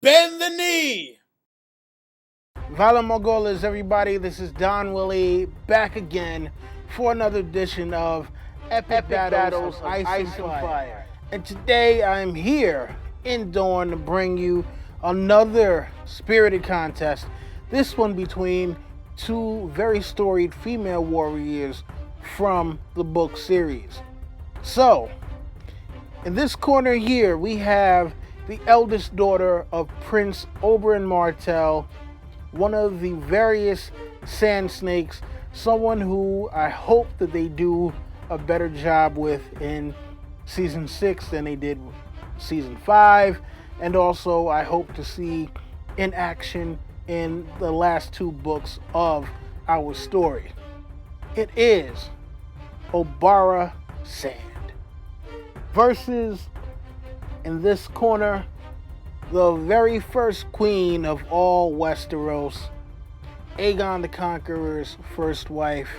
Bend the knee! Valor Mongolas, everybody. This is Don Willie back again for another edition of Epic Battles of Ice and Fire. And today I'm here in Dawn to bring you another spirited contest. This one between two very storied female warriors from the book series. So, in this corner here, we have the eldest daughter of Prince Oberyn Martell, one of the various sand snakes, someone who I hope that they do a better job with in season 6 than they did season 5, and also I hope to see in action in the last 2 books of our story. It is Obara Sand versus, in this corner, the very first queen of all Westeros, Aegon the Conqueror's first wife.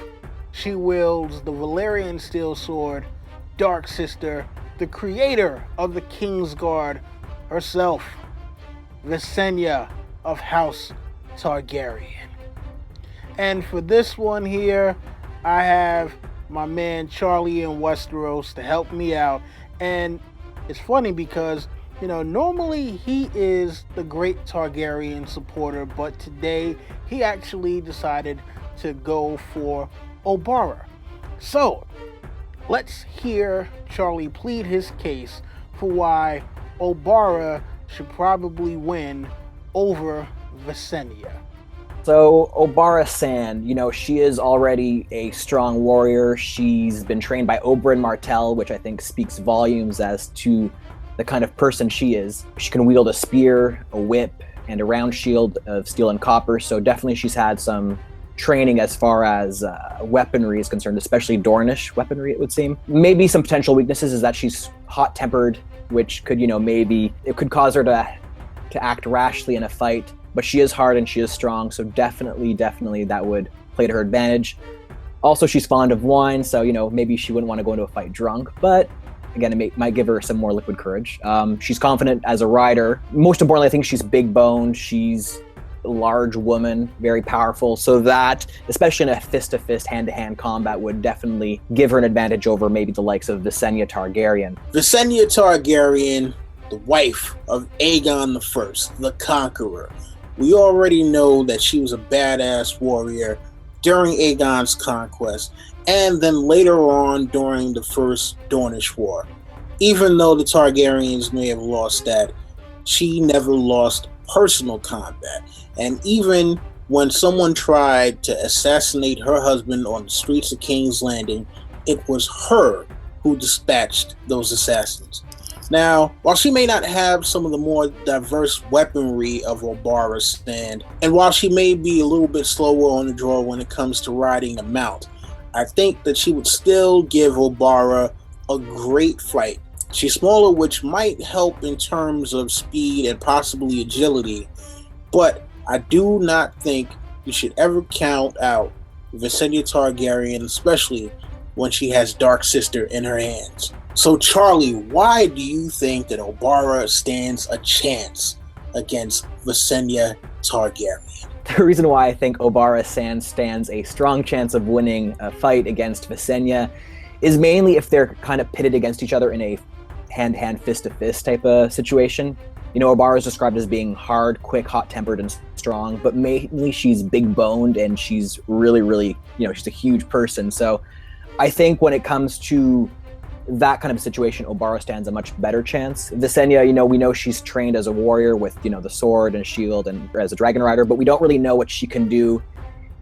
She wields the Valyrian steel sword, Dark Sister, the creator of the Kingsguard herself, Visenya of House Targaryen. And for this one here, I have my man Charlie in Westeros to help me out. And it's funny because, normally he is the great Targaryen supporter, but today he actually decided to go for Obara. So, let's hear Charlie plead his case for why Obara should probably win over Visenya. So, Obara Sand, she is already a strong warrior. She's been trained by Oberyn Martell, which I think speaks volumes as to the kind of person she is. She can wield a spear, a whip, and a round shield of steel and copper, so definitely she's had some training as far as weaponry is concerned, especially Dornish weaponry, it would seem. Maybe some potential weaknesses is that she's hot-tempered, which could, maybe it could cause her to act rashly in a fight. But she is hard and she is strong, so definitely that would play to her advantage. Also, she's fond of wine, so, maybe she wouldn't want to go into a fight drunk, but again, it might give her some more liquid courage. She's confident as a rider. Most importantly, I think she's big-boned. She's a large woman, very powerful, so that, especially in a fist-to-fist, hand-to-hand combat, would definitely give her an advantage over maybe the likes of Visenya Targaryen. Visenya Targaryen, the wife of Aegon I, the Conqueror. We already know that she was a badass warrior during Aegon's conquest, and then later on during the First Dornish War. Even though the Targaryens may have lost that, she never lost personal combat. And even when someone tried to assassinate her husband on the streets of King's Landing, it was her who dispatched those assassins. Now, while she may not have some of the more diverse weaponry of Obara Sand, and while she may be a little bit slower on the draw when it comes to riding a mount, I think that she would still give Obara a great fight. She's smaller, which might help in terms of speed and possibly agility, but I do not think you should ever count out Visenya Targaryen, especially when she has Dark Sister in her hands. So Charlie, why do you think that Obara stands a chance against Visenya Targaryen? The reason why I think Obara Sand stands a strong chance of winning a fight against Visenya is mainly if they're kind of pitted against each other in a hand-to-hand, fist-to-fist type of situation. Obara is described as being hard, quick, hot-tempered, and strong, but mainly she's big-boned and she's really, she's a huge person. So I think when it comes to that kind of situation, Obara stands a much better chance. Visenya, we know she's trained as a warrior with, the sword and shield and as a dragon rider, but we don't really know what she can do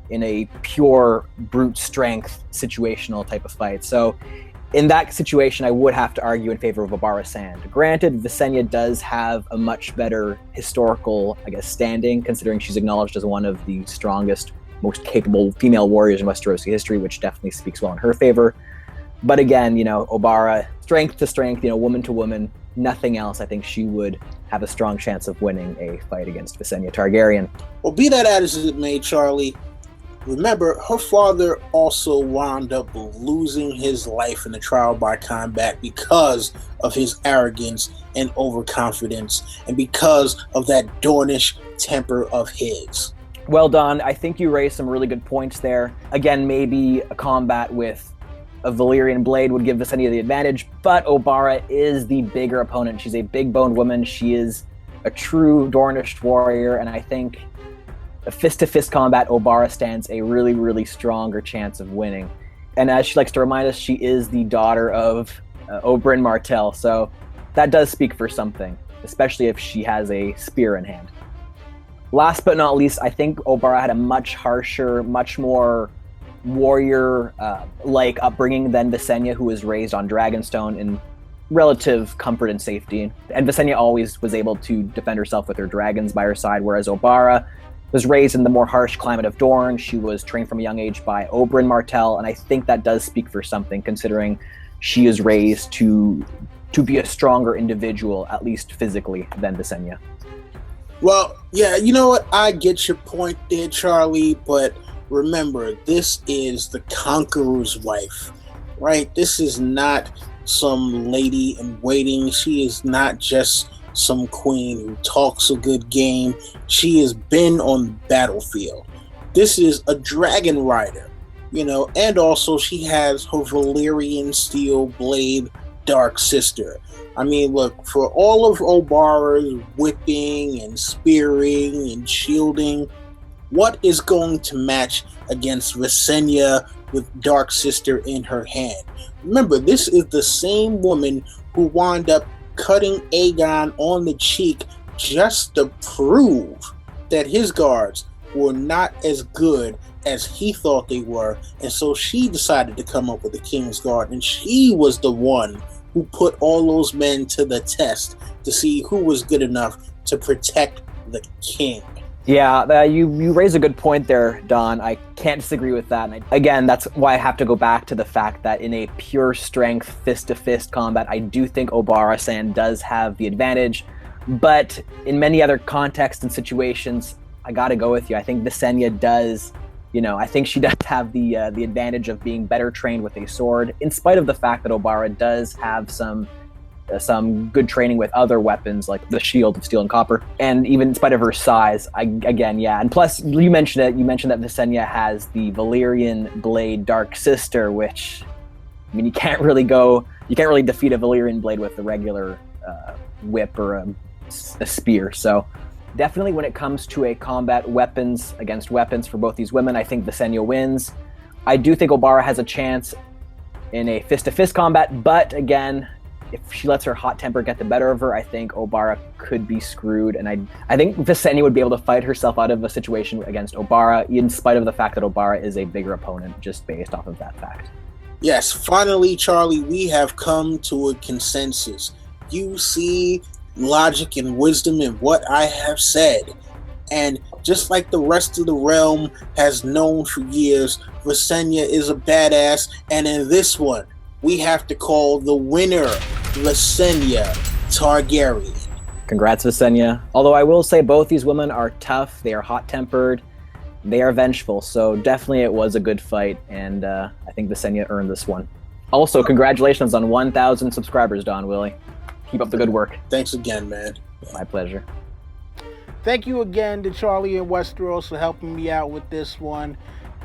in a pure brute strength situational type of fight. So in that situation, I would have to argue in favor of Obara Sand. Granted, Visenya does have a much better historical, standing, considering she's acknowledged as one of the strongest, most capable female warriors in Westeros history, which definitely speaks well in her favor. But again, Obara, strength to strength, woman to woman, nothing else. I think she would have a strong chance of winning a fight against Visenya Targaryen. Well, be that as it may, Charlie, Remember, her father also wound up losing his life in the trial by combat because of his arrogance and overconfidence, and because of that Dornish temper of his. Well, Don, I think you raised some really good points there. Again, maybe a combat with a Valyrian blade would give Visenya the advantage, but Obara is the bigger opponent. She's a big-boned woman. She is a true Dornish warrior, and I think a fist-to-fist combat, Obara stands a really, really stronger chance of winning. And as she likes to remind us, she is the daughter of Oberyn Martell, so that does speak for something, especially if she has a spear in hand. Last but not least, I think Obara had a much harsher, much more warrior-like upbringing than Visenya, who was raised on Dragonstone in relative comfort and safety. And Visenya always was able to defend herself with her dragons by her side, whereas Obara was raised in the more harsh climate of Dorne. She was trained from a young age by Oberyn Martell, and I think that does speak for something, considering she is raised to be a stronger individual, at least physically, than Visenya. Well, yeah, you know what? I get your point there, Charlie, but remember, this is the Conqueror's wife, right? This is not some lady in waiting. She is not just some queen who talks a good game. She has been on the battlefield. This is a dragon rider, and also she has her Valyrian steel blade dark sister. I mean, look, for all of Obara's whipping and spearing and shielding, what is going to match against Visenya with dark sister in her hand? Remember, this is the same woman who wound up cutting Aegon on the cheek just to prove that his guards were not as good as he thought they were, and so she decided to come up with the King's Guard, and she was the one who put all those men to the test to see who was good enough to protect the king. Yeah, you raise a good point there, Don. I can't disagree with that. And again, that's why I have to go back to the fact that in a pure strength, fist-to-fist combat, I do think Obara Sand does have the advantage. But in many other contexts and situations, I got to go with you. I think Visenya does, I think she does have the advantage of being better trained with a sword, in spite of the fact that Obara does have some good training with other weapons like the shield of steel and copper, and even in spite of her size, and plus you mentioned that Visenya has the Valyrian blade dark sister, which, I mean, you can't really defeat a Valyrian blade with a regular whip or a spear. So definitely when it comes to a combat weapons against weapons for both these women, I think Visenya wins. I do think Obara has a chance in a fist-to-fist combat, but again, if she lets her hot temper get the better of her, I think Obara could be screwed. And I think Visenya would be able to fight herself out of a situation against Obara, in spite of the fact that Obara is a bigger opponent, just based off of that fact. Yes, finally, Charlie, we have come to a consensus. You see logic and wisdom in what I have said. And just like the rest of the realm has known for years, Visenya is a badass. And in this one, we have to call the winner Visenya Targaryen. Congrats, Visenya. Although I will say both these women are tough, they are hot-tempered, they are vengeful, so definitely it was a good fight, and I think Visenya earned this one. Also, congratulations on 1,000 subscribers, Don Willie. Keep up the good work. Thanks again, man. My pleasure. Thank you again to Charlie and Westeros for helping me out with this one.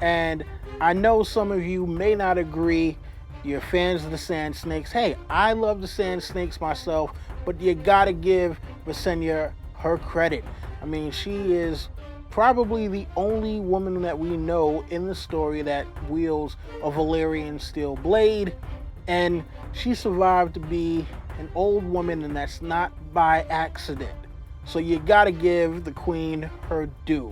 And I know some of you may not agree. You're fans of the Sand Snakes. Hey, I love the Sand Snakes myself, but you gotta give Visenya her credit. I mean, she is probably the only woman that we know in the story that wields a Valyrian steel blade, and she survived to be an old woman, and that's not by accident. So you gotta give the queen her due.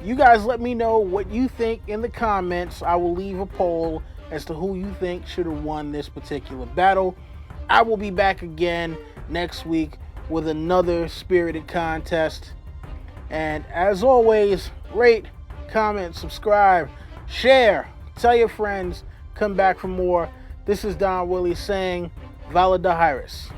You guys let me know what you think in the comments. I will leave a poll as to who you think should have won this particular battle. I will be back again next week with another spirited contest. And as always, rate, comment, subscribe, share, tell your friends, come back for more. This is Don Willie saying, Valadahiris.